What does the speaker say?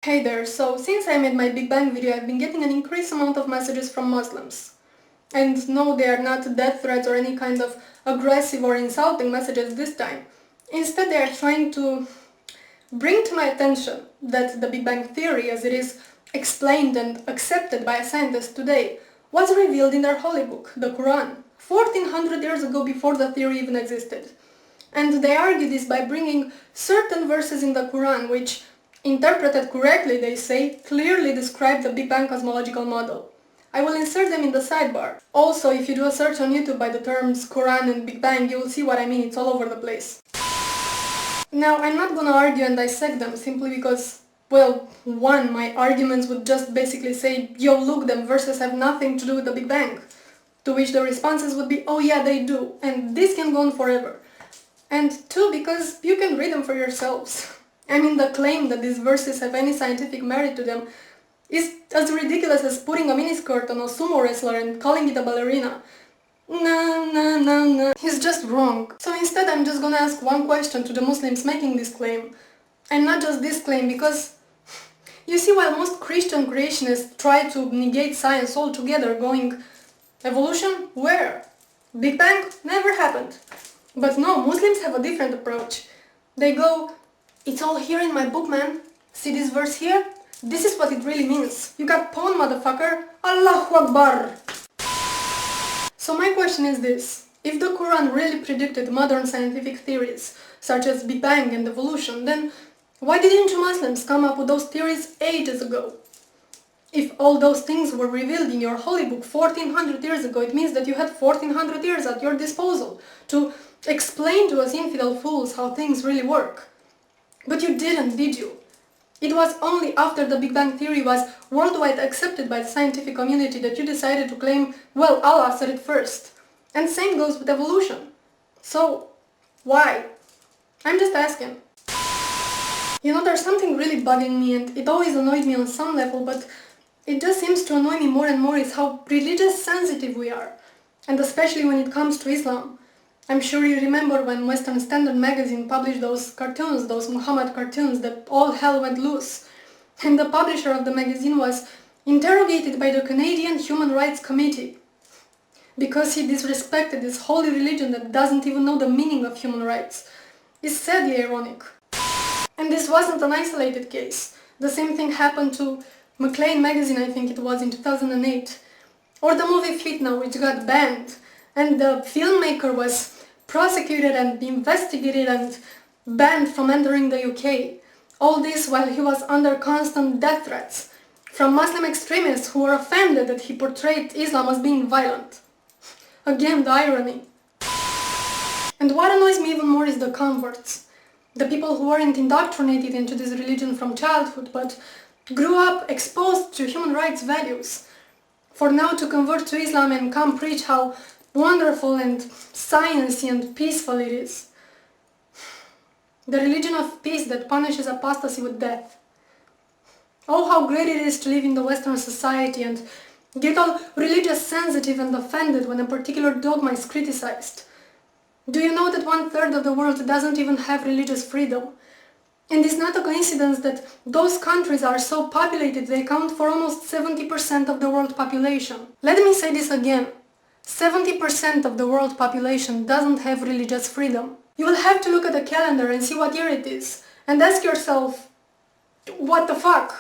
Hey there, so since I made my Big Bang video, I've been getting an increased amount of messages from Muslims. And no, they are not death threats or any kind of aggressive or insulting messages this time. Instead, they are trying to bring to my attention that the Big Bang Theory, as it is explained and accepted by scientists today, was revealed in their holy book, the Quran, 1400 years ago before the theory even existed. And they argue this by bringing certain verses in the Quran which, interpreted correctly, they say, clearly describe the Big Bang cosmological model. I will insert them in the sidebar. Also, if you do a search on YouTube by the terms Quran and Big Bang, you will see what I mean, it's all over the place. Now, I'm not gonna argue and dissect them simply because, well, one, my arguments would just basically say, yo, look, them verses have nothing to do with the Big Bang. To which the responses would be, oh yeah, they do, and this can go on forever. And two, because you can read them for yourselves. I mean, the claim that these verses have any scientific merit to them is as ridiculous as putting a miniskirt on a sumo wrestler and calling it a ballerina. No. He's just wrong. So instead I'm just gonna ask one question to the Muslims making this claim. And not just this claim, because you see, while most Christian creationists try to negate science altogether, going, evolution? Where? Big Bang? Never happened. But no, Muslims have a different approach. They go, it's all here in my book, man. See this verse here? This is what it really means. You got pawn, motherfucker. Allahu Akbar. So my question is this. If the Quran really predicted modern scientific theories, such as Big Bang and evolution, then why didn't you Muslims come up with those theories ages ago? If all those things were revealed in your holy book 1400 years ago, it means that you had 1400 years at your disposal to explain to us infidel fools how things really work. But you didn't, did you? It was only after the Big Bang Theory was worldwide accepted by the scientific community that you decided to claim, well, Allah said it first. And same goes with evolution. So, why? I'm just asking. You know, there's something really bugging me, and it always annoyed me on some level, but it just seems to annoy me more and more, is how religious sensitive we are. And especially when it comes to Islam. I'm sure you remember when Western Standard magazine published those cartoons, those Muhammad cartoons, that all hell went loose. And the publisher of the magazine was interrogated by the Canadian Human Rights Committee because he disrespected this holy religion that doesn't even know the meaning of human rights. It's sadly ironic. And this wasn't an isolated case. The same thing happened to Maclean magazine, I think it was, in 2008. Or the movie Fitna, which got banned. And the filmmaker was prosecuted and investigated and banned from entering the UK. All this while he was under constant death threats from Muslim extremists who were offended that he portrayed Islam as being violent. Again, the irony. And what annoys me even more is the converts. The people who weren't indoctrinated into this religion from childhood, but grew up exposed to human rights values. For now to convert to Islam and come preach how wonderful and sciency and peaceful it is. The religion of peace that punishes apostasy with death. Oh, how great it is to live in the Western society and get all religious sensitive and offended when a particular dogma is criticized. Do you know that 1/3 of the world doesn't even have religious freedom? And it's not a coincidence that those countries are so populated they account for almost 70% of the world population. Let me say this again. 70% of the world population doesn't have religious freedom. You will have to look at the calendar and see what year it is, and ask yourself, what the fuck?